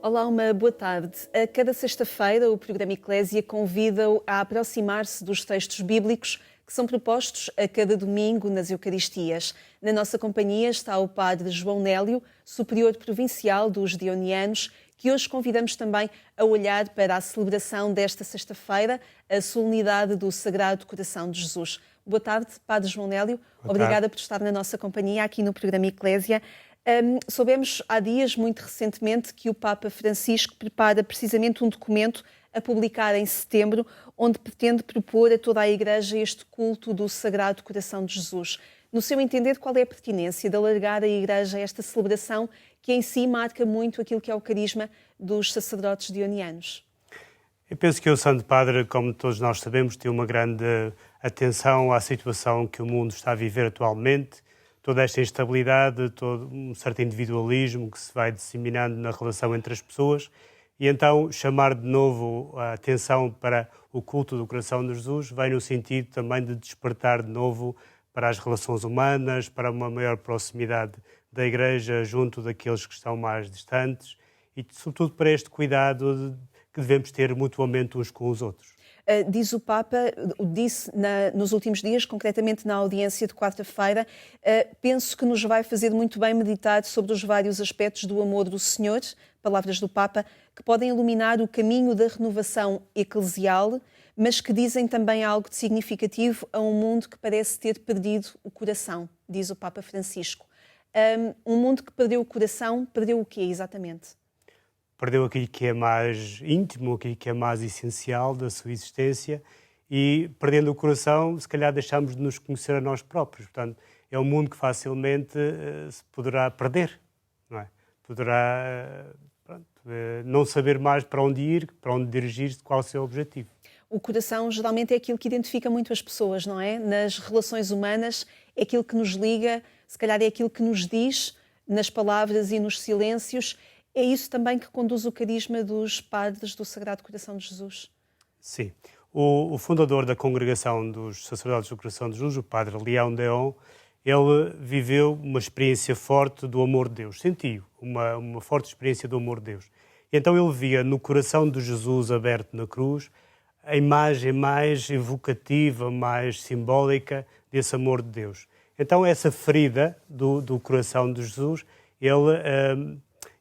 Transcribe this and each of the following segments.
Olá, uma boa tarde. A cada sexta-feira, o programa Eclésia convida-o a aproximar-se dos textos bíblicos que são propostos a cada domingo nas Eucaristias. Na nossa companhia está o padre João Nélio, superior provincial dos Dionianos, que hoje convidamos também a olhar para a celebração desta sexta-feira, a solenidade do Sagrado Coração de Jesus. Boa tarde, padre João Nélio. Obrigada por estar na nossa companhia aqui no programa Eclésia. Soubemos há dias, muito recentemente, que o Papa Francisco prepara precisamente um documento a publicar em setembro, onde pretende propor a toda a Igreja este culto do Sagrado Coração de Jesus. No seu entender, qual é a pertinência de alargar a Igreja a esta celebração que em si marca muito aquilo que é o carisma dos sacerdotes dionianos? Eu penso que o Santo Padre, como todos nós sabemos, tem uma grande atenção à situação que o mundo está a viver atualmente, toda esta instabilidade, todo um certo individualismo que se vai disseminando na relação entre as pessoas, e então chamar de novo a atenção para o culto do coração de Jesus vai no sentido também de despertar de novo para as relações humanas, para uma maior proximidade da Igreja junto daqueles que estão mais distantes e, sobretudo, para este cuidado que devemos ter mutuamente uns com os outros. Diz o Papa, disse nos últimos dias, concretamente na audiência de quarta-feira, penso que nos vai fazer muito bem meditar sobre os vários aspectos do amor do Senhor, palavras do Papa, que podem iluminar o caminho da renovação eclesial, mas que dizem também algo de significativo a um mundo que parece ter perdido o coração, diz o Papa Francisco. Um mundo que perdeu o coração, perdeu o quê exatamente? Perdeu aquilo que é mais íntimo, aquilo que é mais essencial da sua existência e, perdendo o coração, se calhar deixamos de nos conhecer a nós próprios. Portanto, é um mundo que facilmente se poderá perder, não é? Poderá não saber mais para onde ir, para onde dirigir-se, qual é o seu objetivo. O coração geralmente é aquilo que identifica muito as pessoas, não é? Nas relações humanas é aquilo que nos liga, se calhar é aquilo que nos diz nas palavras e nos silêncios. É isso também que conduz o carisma dos padres do Sagrado Coração de Jesus? Sim. O fundador da Congregação dos Sacerdotes do Coração de Jesus, o padre Leão Deon, ele viveu uma experiência forte do amor de Deus, sentiu uma forte experiência do amor de Deus. E então ele via no coração de Jesus aberto na cruz a imagem mais evocativa, mais simbólica desse amor de Deus. Então essa ferida do coração de Jesus,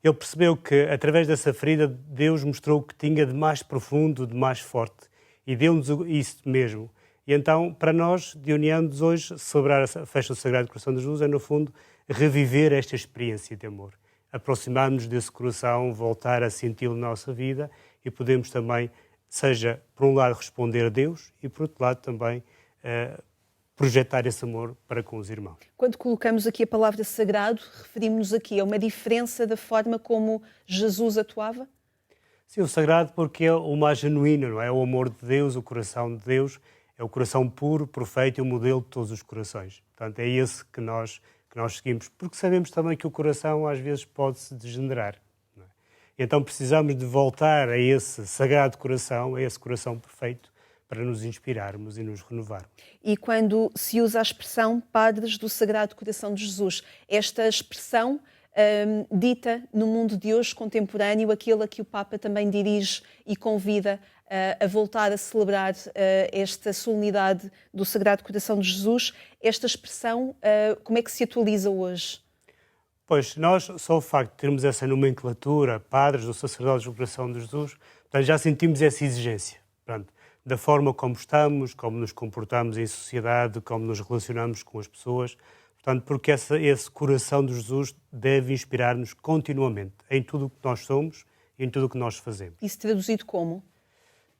ele percebeu que, através dessa ferida, Deus mostrou o que tinha de mais profundo, de mais forte. E deu-nos isso mesmo. E então, para nós, dionianos, hoje, celebrar a festa do Sagrado Coração de Jesus é, no fundo, reviver esta experiência de amor. Aproximar-nos desse coração, voltar a senti-lo na nossa vida e podemos também, seja, por um lado, responder a Deus e, por outro lado, também projetar esse amor para com os irmãos. Quando colocamos aqui a palavra sagrado, referimos-nos aqui a uma diferença da forma como Jesus atuava? Sim, o sagrado porque é o mais genuíno, não é? É o amor de Deus, o coração de Deus, é o coração puro, perfeito e o modelo de todos os corações. Portanto, é esse que nós seguimos, porque sabemos também que o coração às vezes pode-se degenerar. Não é? Então precisamos de voltar a esse sagrado coração, a esse coração perfeito, para nos inspirarmos e nos renovarmos. E quando se usa a expressão Padres do Sagrado Coração de Jesus, esta expressão dita no mundo de hoje contemporâneo, aquele a que o Papa também dirige e convida a voltar a celebrar esta solenidade do Sagrado Coração de Jesus, esta expressão, como é que se atualiza hoje? Pois, nós, só o facto de termos essa nomenclatura, Padres ou Sacerdotes do Coração de Jesus, portanto, já sentimos essa exigência. Portanto, da forma como estamos, como nos comportamos em sociedade, como nos relacionamos com as pessoas. Portanto, porque esse coração de Jesus deve inspirar-nos continuamente em tudo o que nós somos e em tudo o que nós fazemos. Isso traduzido como?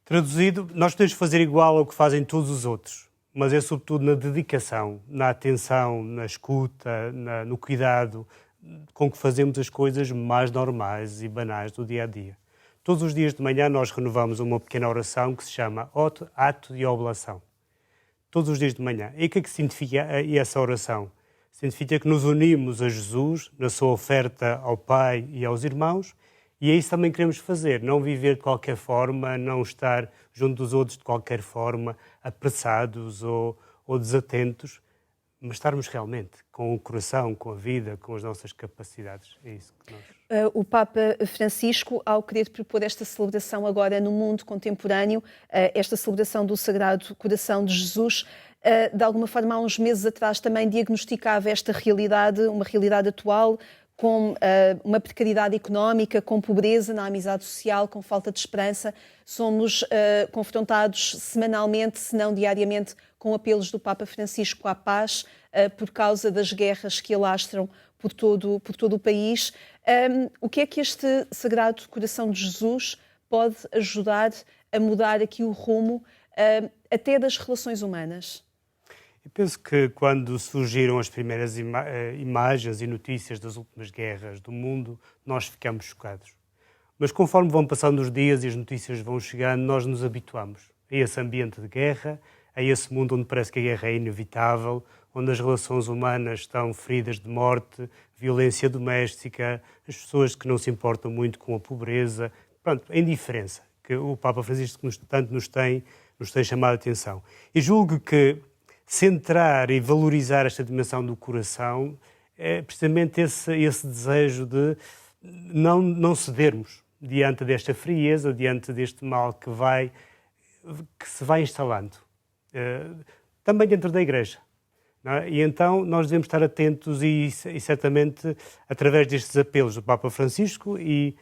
Traduzido, nós podemos fazer igual ao que fazem todos os outros, mas é sobretudo na dedicação, na atenção, na escuta, no cuidado com que fazemos as coisas mais normais e banais do dia-a-dia. Todos os dias de manhã nós renovamos uma pequena oração que se chama Ato de Oblação. Todos os dias de manhã. E o que é que significa essa oração? Significa que nos unimos a Jesus na sua oferta ao Pai e aos irmãos, e é isso também que queremos fazer, não viver de qualquer forma, não estar junto dos outros de qualquer forma, apressados ou desatentos, mas estarmos realmente com o coração, com a vida, com as nossas capacidades. É isso que nós... O Papa Francisco, ao querer propor esta celebração agora no mundo contemporâneo, esta celebração do Sagrado Coração de Jesus, de alguma forma, há uns meses atrás também diagnosticava esta realidade, uma realidade atual, com uma precariedade económica, com pobreza na amizade social, com falta de esperança. Somos confrontados semanalmente, se não diariamente, com apelos do Papa Francisco à paz, por causa das guerras que alastram por todo o país. O que é que este Sagrado Coração de Jesus pode ajudar a mudar aqui o rumo até das relações humanas? Eu penso que quando surgiram as primeiras imagens e notícias das últimas guerras do mundo, nós ficamos chocados. Mas conforme vão passando os dias e as notícias vão chegando, nós nos habituamos a esse ambiente de guerra, a esse mundo onde parece que a guerra é inevitável, onde as relações humanas estão feridas de morte, violência doméstica, as pessoas que não se importam muito com a pobreza, pronto, a indiferença que o Papa Francisco tanto nos tem chamado a atenção. E julgo que centrar e valorizar esta dimensão do coração é precisamente esse desejo de não cedermos diante desta frieza, diante deste mal que se vai instalando, também dentro da Igreja. Não é? E então nós devemos estar atentos e certamente, através destes apelos do Papa Francisco, e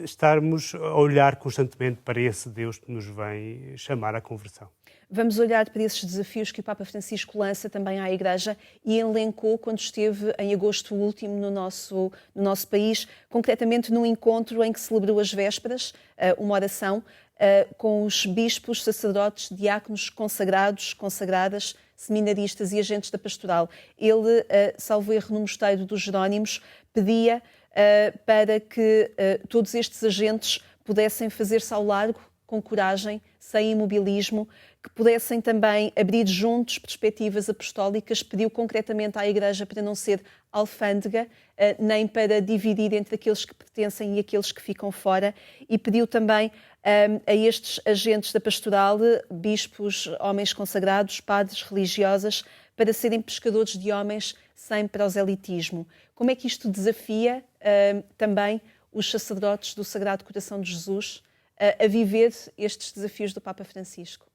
estarmos a olhar constantemente para esse Deus que nos vem chamar à conversão. Vamos olhar para esses desafios que o Papa Francisco lança também à Igreja e elencou quando esteve em agosto último no nosso país, concretamente num encontro em que celebrou as vésperas, uma oração, com os bispos, sacerdotes, diáconos consagrados, consagradas, seminaristas e agentes da pastoral. Ele, salvo erro no Mosteiro dos Jerónimos, pedia para que todos estes agentes pudessem fazer-se ao largo, com coragem, sem imobilismo, que pudessem também abrir juntos perspectivas apostólicas. Pediu concretamente à Igreja para não ser alfândega, nem para dividir entre aqueles que pertencem e aqueles que ficam fora, e pediu também a estes agentes da pastoral, bispos, homens consagrados, padres, religiosas, para serem pescadores de homens sem proselitismo. Como é que isto desafia também os sacerdotes do Sagrado Coração de Jesus a viver estes desafios do Papa Francisco?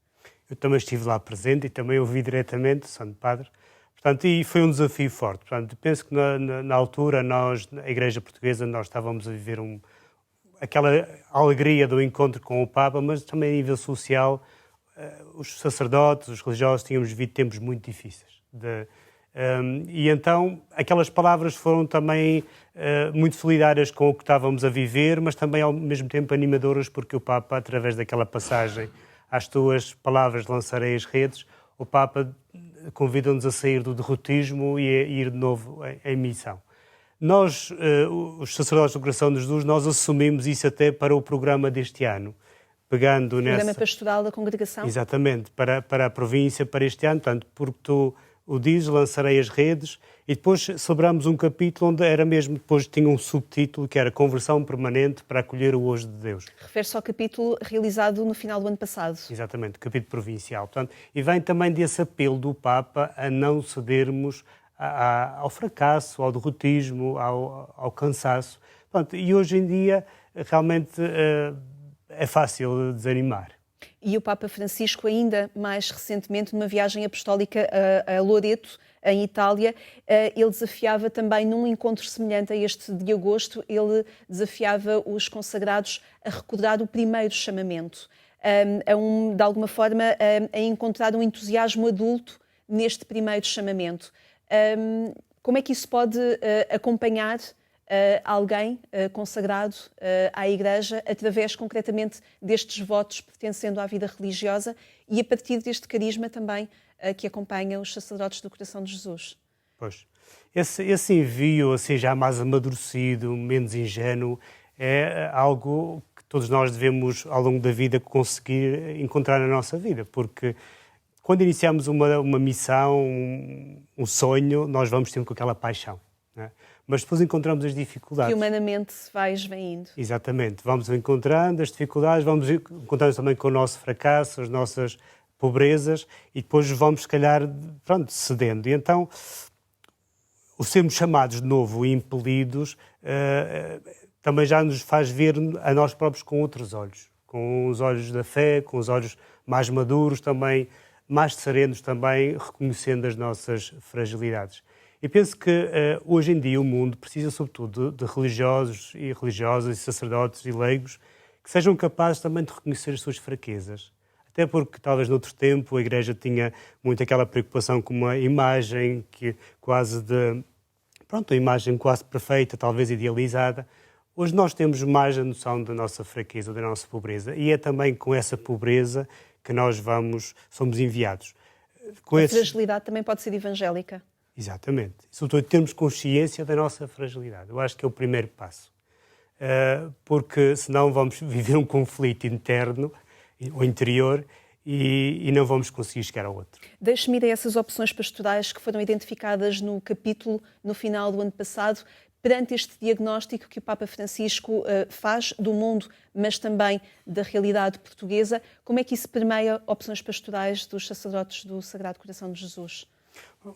Eu também estive lá presente e também ouvi diretamente o Santo Padre. Portanto, e foi um desafio forte. Portanto, penso que na altura, nós, a Igreja Portuguesa, nós estávamos a viver aquela alegria do encontro com o Papa, mas também a nível social, os sacerdotes, os religiosos, tínhamos vivido tempos muito difíceis. E então, aquelas palavras foram também muito solidárias com o que estávamos a viver, mas também ao mesmo tempo animadoras, porque o Papa, através daquela passagem, às tuas palavras lançarei as redes, o Papa convida-nos a sair do derrotismo e a ir de novo em missão. Nós, os sacerdotes do Coração de Jesus, nós assumimos isso até para o programa deste ano. Pegando programa pastoral da congregação? Exatamente, para a província, para este ano, portanto, porque tu o dizes, lançarei as redes, e depois celebramos um capítulo onde era mesmo, depois tinha um subtítulo que era Conversão Permanente para acolher o hoje de Deus. Refere-se ao capítulo realizado no final do ano passado. Exatamente, capítulo provincial. Portanto, e vem também desse apelo do Papa a não cedermos ao fracasso, ao derrotismo, ao cansaço. Portanto, e hoje em dia realmente é fácil desanimar. E o Papa Francisco, ainda mais recentemente, numa viagem apostólica a Loreto, em Itália, ele desafiava também, num encontro semelhante a este de agosto, ele desafiava os consagrados a recordar o primeiro chamamento, de alguma forma a encontrar um entusiasmo adulto neste primeiro chamamento. Como é que isso pode acompanhar alguém consagrado à Igreja através concretamente destes votos pertencendo à vida religiosa e a partir deste carisma também que acompanha os sacerdotes do Coração de Jesus? Pois, esse envio assim já mais amadurecido, menos ingênuo, é algo que todos nós devemos ao longo da vida conseguir encontrar na nossa vida, porque quando iniciamos uma missão, um sonho, nós vamos sempre com aquela paixão, não é? Mas depois encontramos as dificuldades. Que humanamente se vai esvaindo. Exatamente. Vamos encontrando as dificuldades, vamos encontrando também com o nosso fracasso, as nossas pobrezas e depois vamos, se calhar, cedendo. E então, o sermos chamados de novo e impelidos também já nos faz ver a nós próprios com outros olhos, com os olhos da fé, com os olhos mais maduros também, mais serenos também, reconhecendo as nossas fragilidades. E penso que hoje em dia o mundo precisa sobretudo de religiosos e religiosas e sacerdotes e leigos que sejam capazes também de reconhecer as suas fraquezas. Até porque talvez noutro tempo a Igreja tinha muito aquela preocupação com uma imagem a imagem quase perfeita, talvez idealizada. Hoje nós temos mais a noção da nossa fraqueza, da nossa pobreza, e é também com essa pobreza que nós somos enviados. A fragilidade também pode ser evangélica. Exatamente. Sobretudo termos consciência da nossa fragilidade. Eu acho que é o primeiro passo. Porque senão vamos viver um conflito interno ou interior e não vamos conseguir chegar ao outro. Deixe-me ir a essas opções pastorais que foram identificadas no capítulo no final do ano passado, perante este diagnóstico que o Papa Francisco faz do mundo, mas também da realidade portuguesa. Como é que isso permeia opções pastorais dos sacerdotes do Sagrado Coração de Jesus?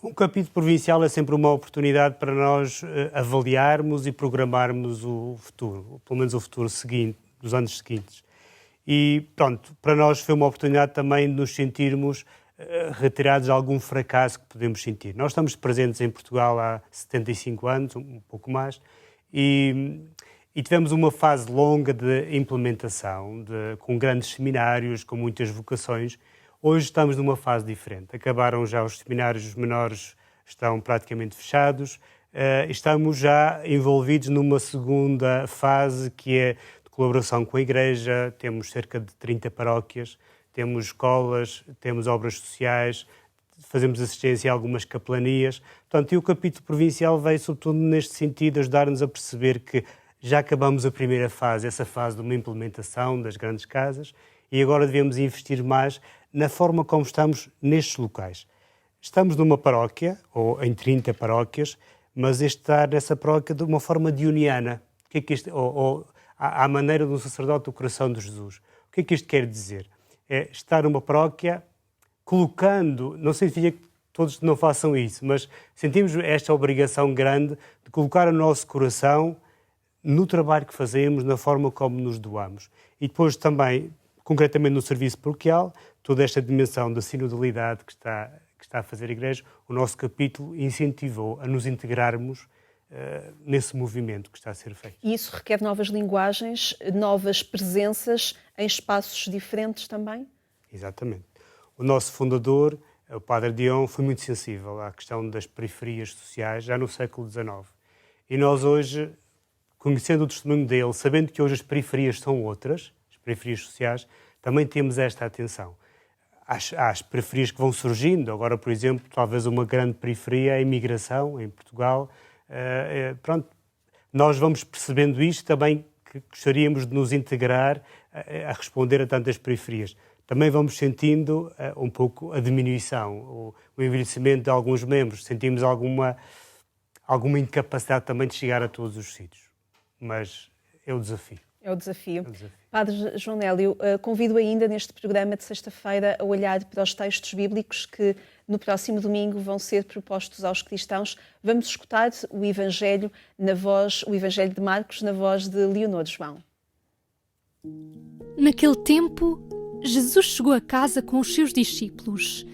Um capítulo provincial é sempre uma oportunidade para nós avaliarmos e programarmos o futuro, pelo menos o futuro seguinte, dos anos seguintes. E pronto, para nós foi uma oportunidade também de nos sentirmos retirados de algum fracasso que podemos sentir. Nós estamos presentes em Portugal há 75 anos, um pouco mais, e tivemos uma fase longa de implementação, com grandes seminários, com muitas vocações. Hoje estamos numa fase diferente. Acabaram já os seminários menores, estão praticamente fechados. Estamos já envolvidos numa segunda fase que é de colaboração com a Igreja. Temos cerca de 30 paróquias, temos escolas, temos obras sociais, fazemos assistência a algumas capelanias. Portanto, e o capítulo provincial veio sobretudo neste sentido, ajudar-nos a perceber que já acabamos a primeira fase, essa fase de uma implementação das grandes casas, e agora devemos investir mais na forma como estamos nestes locais. Estamos numa paróquia, ou em 30 paróquias, mas estar nessa paróquia de uma forma dioniana, ou à maneira de um sacerdote do coração de Jesus. O que é que isto quer dizer? É estar numa paróquia colocando, não significa que todos não façam isso, mas sentimos esta obrigação grande de colocar o nosso coração no trabalho que fazemos, na forma como nos doamos. E depois também, concretamente no serviço paroquial, toda esta dimensão da sinodalidade que está a fazer a Igreja, o nosso capítulo incentivou a nos integrarmos nesse movimento que está a ser feito. E isso requer novas linguagens, novas presenças em espaços diferentes também? Exatamente. O nosso fundador, o Padre Dion, foi muito sensível à questão das periferias sociais, já no século XIX. E nós hoje, conhecendo o testemunho dele, sabendo que hoje as periferias são outras, as periferias sociais, também temos esta atenção. Às periferias que vão surgindo, agora, por exemplo, talvez uma grande periferia é a imigração em Portugal. Nós vamos percebendo isto também, que gostaríamos de nos integrar a responder a tantas periferias. Também vamos sentindo um pouco a diminuição, o envelhecimento de alguns membros. Sentimos alguma incapacidade também de chegar a todos os sítios. Mas é o desafio. É o desafio. Padre João Nélio, convido ainda neste programa de sexta-feira a olhar para os textos bíblicos que no próximo domingo vão ser propostos aos cristãos. Vamos escutar o Evangelho o Evangelho de Marcos na voz de Leonor João. Naquele tempo, Jesus chegou a casa com os seus discípulos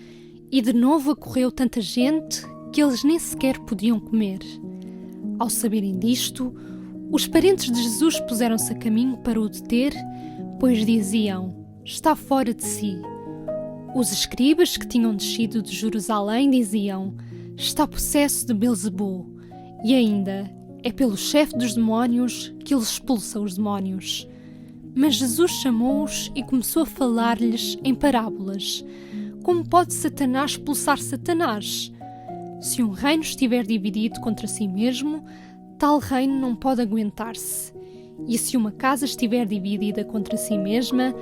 e de novo acorreu tanta gente que eles nem sequer podiam comer. Ao saberem disto, os parentes de Jesus puseram-se a caminho para o deter, pois diziam: está fora de si. Os escribas que tinham descido de Jerusalém diziam: está possesso de Belzebu. E ainda, é pelo chefe dos demónios que ele expulsa os demónios. Mas Jesus chamou-os e começou a falar-lhes em parábolas. Como pode Satanás expulsar Satanás? Se um reino estiver dividido contra si mesmo, tal reino não pode aguentar-se. E se uma casa estiver dividida contra si mesma,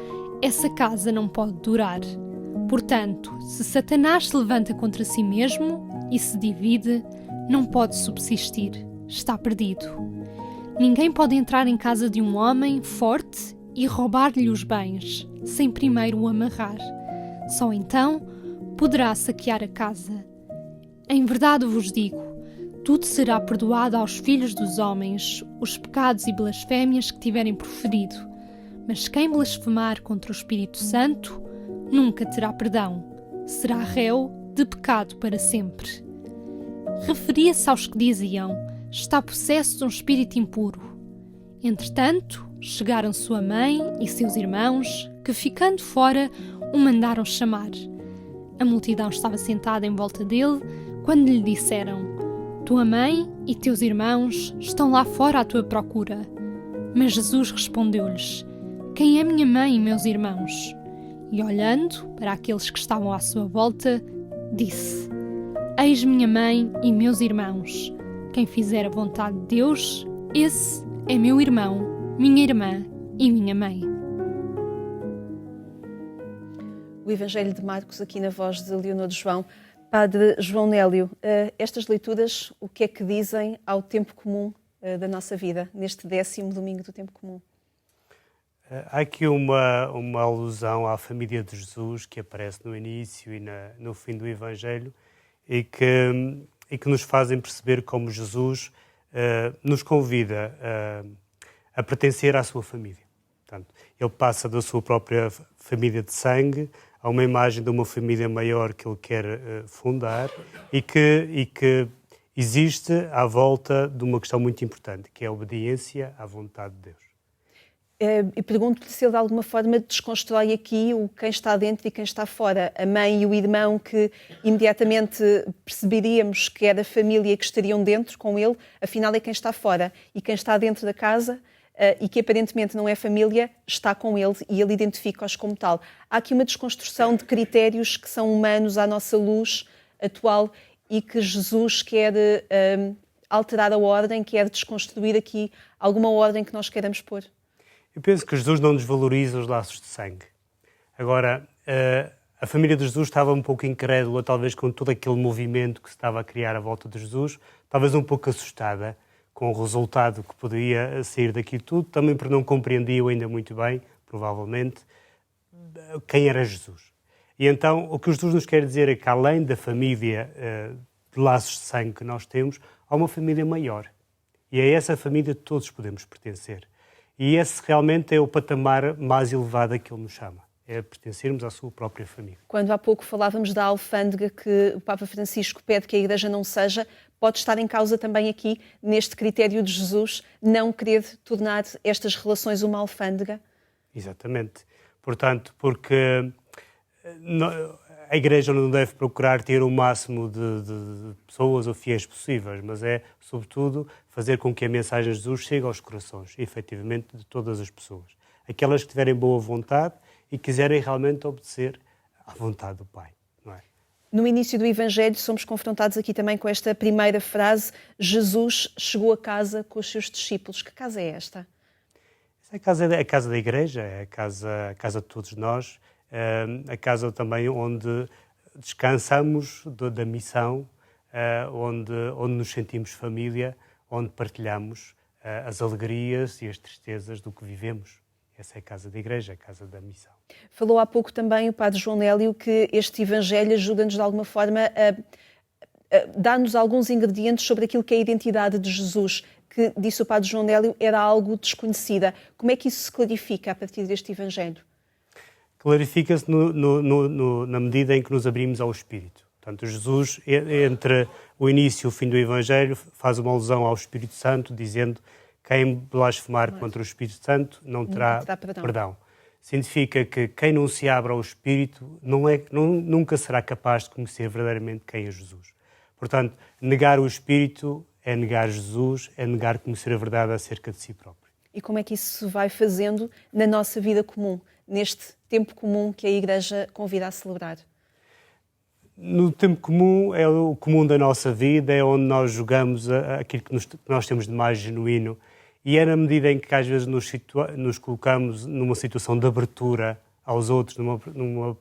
essa casa não pode durar. Portanto, se Satanás se levanta contra si mesmo e se divide, não pode subsistir. Está perdido. Ninguém pode entrar em casa de um homem forte e roubar-lhe os bens, sem primeiro o amarrar. Só então poderá saquear a casa. Em verdade vos digo, tudo será perdoado aos filhos dos homens, os pecados e blasfémias que tiverem proferido. Mas quem blasfemar contra o Espírito Santo nunca terá perdão. Será réu de pecado para sempre. Referia-se aos que diziam: está possesso de um espírito impuro. Entretanto, chegaram sua mãe e seus irmãos, que ficando fora, o mandaram chamar. A multidão estava sentada em volta dele, quando lhe disseram: tua mãe e teus irmãos estão lá fora à tua procura. Mas Jesus respondeu-lhes: quem é minha mãe e meus irmãos? E olhando para aqueles que estavam à sua volta, disse: eis minha mãe e meus irmãos. Quem fizer a vontade de Deus, esse é meu irmão, minha irmã e minha mãe. O Evangelho de Marcos, aqui na voz de Leonor de João. Padre João Nélio, estas leituras, o que é que dizem ao tempo comum da nossa vida, neste 10º domingo do tempo comum? Há aqui uma alusão à família de Jesus que aparece no início e no fim do Evangelho e que nos fazem perceber como Jesus nos convida a pertencer à sua família. Portanto, ele passa da sua própria família de sangue a uma imagem de uma família maior que ele quer fundar e que existe à volta de uma questão muito importante, que é a obediência à vontade de Deus. E pergunto-lhe se ele de alguma forma desconstrói aqui o quem está dentro e quem está fora. A mãe e o irmão que imediatamente perceberíamos que era a família que estariam dentro com ele, afinal é quem está fora. E quem está dentro da casa e que aparentemente não é família, está com ele e ele identifica-os como tal. Há aqui uma desconstrução de critérios que são humanos à nossa luz atual e que Jesus quer alterar a ordem, quer desconstruir aqui alguma ordem que nós queiramos pôr. Eu penso que Jesus não desvaloriza os laços de sangue. Agora, a família de Jesus estava um pouco incrédula, talvez com todo aquele movimento que se estava a criar à volta de Jesus, talvez um pouco assustada com o resultado que poderia sair daqui tudo, também porque não compreendiam ainda muito bem, provavelmente, quem era Jesus. E então, o que Jesus nos quer dizer é que, além da família de laços de sangue que nós temos, há uma família maior. E a essa família todos podemos pertencer. E esse realmente é o patamar mais elevado a que ele nos chama. É pertencermos à sua própria família. Quando há pouco falávamos da alfândega que o Papa Francisco pede que a Igreja não seja, pode estar em causa também aqui, neste critério de Jesus, não querer tornar estas relações uma alfândega? Exatamente. Portanto, porque a Igreja não deve procurar ter o máximo de pessoas ou fiéis possíveis, mas é, sobretudo, fazer com que a mensagem de Jesus chegue aos corações, efetivamente, de todas as pessoas. Aquelas que tiverem boa vontade e quiserem realmente obedecer à vontade do Pai, não é? No início do Evangelho somos confrontados aqui também com esta primeira frase: Jesus chegou a casa com os seus discípulos. Que casa é esta? É a casa da Igreja, é a casa de todos nós, a casa também onde descansamos da missão, onde nos sentimos família, onde partilhamos as alegrias e as tristezas do que vivemos. Essa é a casa da Igreja, a casa da missão. Falou há pouco também o Padre João Nélio que este Evangelho ajuda-nos de alguma forma a dar-nos alguns ingredientes sobre aquilo que é a identidade de Jesus, que, disse o Padre João Nélio, era algo desconhecida. Como é que isso se clarifica a partir deste Evangelho? Clarifica-se na medida em que nos abrimos ao Espírito. Portanto, Jesus, entre o início e o fim do Evangelho, faz uma alusão ao Espírito Santo, dizendo: quem blasfemar contra o Espírito Santo não terá perdão. Significa que quem não se abre ao Espírito nunca será capaz de conhecer verdadeiramente quem é Jesus. Portanto, negar o Espírito é negar Jesus, é negar conhecer a verdade acerca de si próprio. E como é que isso se vai fazendo na nossa vida comum, neste tempo comum que a Igreja convida a celebrar? No tempo comum, é o comum da nossa vida, é onde nós jogamos aquilo que nós temos de mais genuíno. E é na medida em que às vezes nos colocamos numa situação de abertura aos outros, numa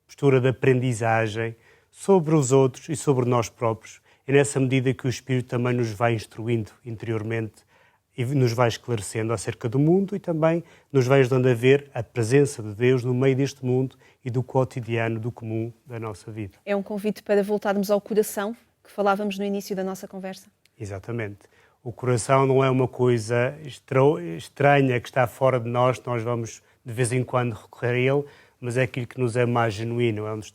postura de aprendizagem sobre os outros e sobre nós próprios. É nessa medida que o Espírito também nos vai instruindo interiormente e nos vai esclarecendo acerca do mundo e também nos vai ajudando a ver a presença de Deus no meio deste mundo e do cotidiano, do comum da nossa vida. É um convite para voltarmos ao coração, que falávamos no início da nossa conversa. Exatamente. O coração não é uma coisa estranha que está fora de nós, nós vamos de vez em quando recorrer a ele, mas é aquilo que nos é mais genuíno, é onde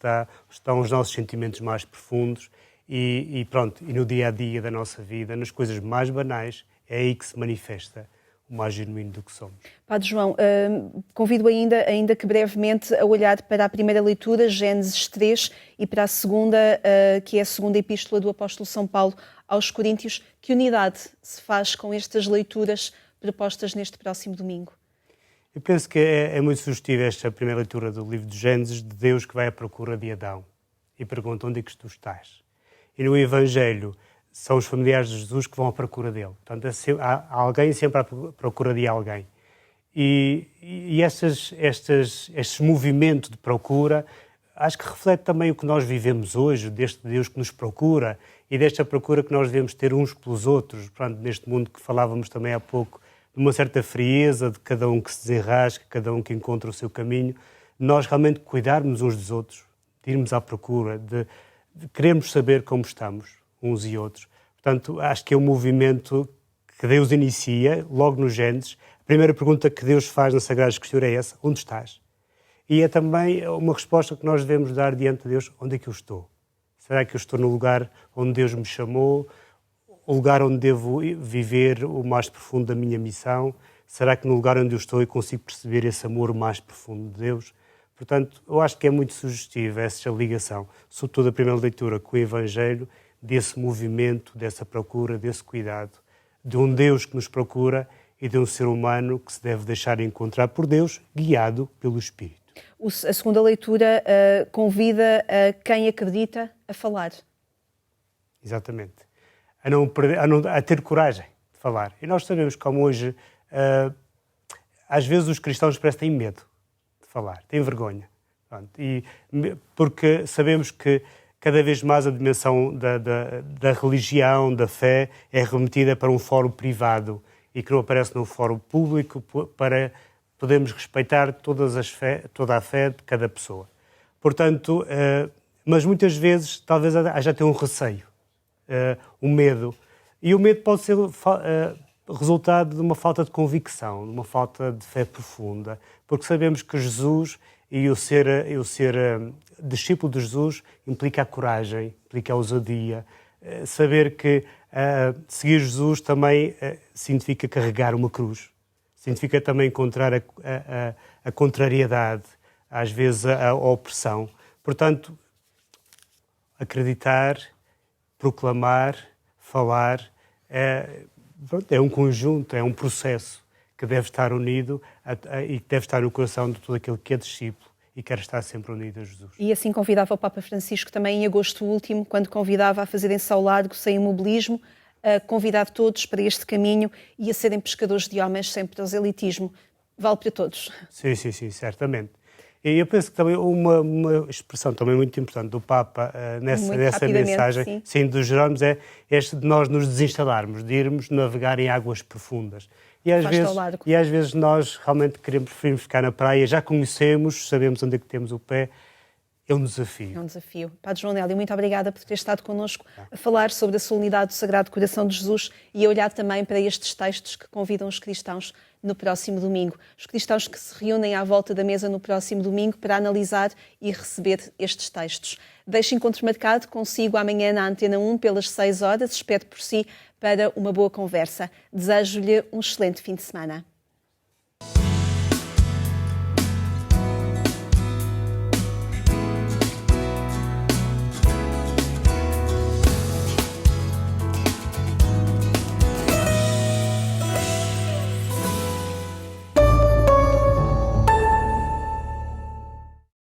estão os nossos sentimentos mais profundos e no dia-a-dia da nossa vida, nas coisas mais banais, é aí que se manifesta o mais genuíno do que somos. Padre João, convido ainda que brevemente a olhar para a primeira leitura, Gênesis 3, e para a segunda, que é a segunda epístola do apóstolo São Paulo aos Coríntios. Que unidade se faz com estas leituras propostas neste próximo domingo? Eu penso que é muito sugestiva esta primeira leitura do livro de Gênesis, de Deus que vai à procura de Adão e pergunta onde é que tu estás. E no Evangelho são os familiares de Jesus que vão à procura dele. Portanto, há alguém sempre à procura de alguém. E este movimento de procura, acho que reflete também o que nós vivemos hoje, deste Deus que nos procura e desta procura que nós devemos ter uns pelos outros. Portanto, neste mundo que falávamos também há pouco, de uma certa frieza, de cada um que se desenrasca, cada um que encontra o seu caminho, nós realmente cuidarmos uns dos outros, de irmos à procura, de queremos saber como estamos uns e outros. Portanto, acho que é um movimento que Deus inicia, logo no Gênesis. A primeira pergunta que Deus faz na Sagrada Escritura é essa: onde estás? E é também uma resposta que nós devemos dar diante de Deus: onde é que eu estou? Será que eu estou no lugar onde Deus me chamou? O lugar onde devo viver o mais profundo da minha missão? Será que no lugar onde eu estou eu consigo perceber esse amor mais profundo de Deus? Portanto, eu acho que é muito sugestiva essa ligação, sobretudo a primeira leitura com o Evangelho, desse movimento, dessa procura, desse cuidado, de um Deus que nos procura e de um ser humano que se deve deixar encontrar por Deus, guiado pelo Espírito. A segunda leitura convida quem acredita a falar. Exatamente. A ter coragem de falar. E nós sabemos como hoje, às vezes os cristãos parecem que têm medo de falar, têm vergonha. Porque sabemos que cada vez mais a dimensão da religião, da fé, é remetida para um fórum privado e que não aparece no fórum público para podermos respeitar toda a fé de cada pessoa. Portanto, mas muitas vezes talvez haja até um receio, um medo. E o medo pode ser resultado de uma falta de convicção, de uma falta de fé profunda, porque sabemos que Jesus e o ser discípulo de Jesus implica a coragem, implica a ousadia. Saber que seguir Jesus também significa carregar uma cruz, significa também encontrar a contrariedade, às vezes a opressão. Portanto, acreditar, proclamar, falar, é um conjunto, é um processo que deve estar unido e que deve estar no coração de todo aquele que é discípulo e quer estar sempre unido a Jesus. E assim convidava o Papa Francisco também em agosto último, quando convidava a fazerem-se ao largo sem imobilismo, a convidar todos para este caminho e a serem pescadores de homens sem proselitismo. Vale para todos. Sim, certamente. E eu penso que também uma expressão também muito importante do Papa nessa mensagem, sim, dos Jerónimos, é este de nós nos desinstalarmos, de irmos navegar em águas profundas. E às vezes nós realmente preferimos ficar na praia, já conhecemos, sabemos onde é que temos o pé. É um desafio. É um desafio. Padre João Nélio, muito obrigada por ter estado connosco a falar sobre a solenidade do Sagrado Coração de Jesus e a olhar também para estes textos que convidam os cristãos no próximo domingo. Os cristãos que se reúnem à volta da mesa no próximo domingo para analisar e receber estes textos. Deixe encontro marcado consigo amanhã na Antena 1 pelas 6 horas. Espero por si para uma boa conversa. Desejo-lhe um excelente fim de semana.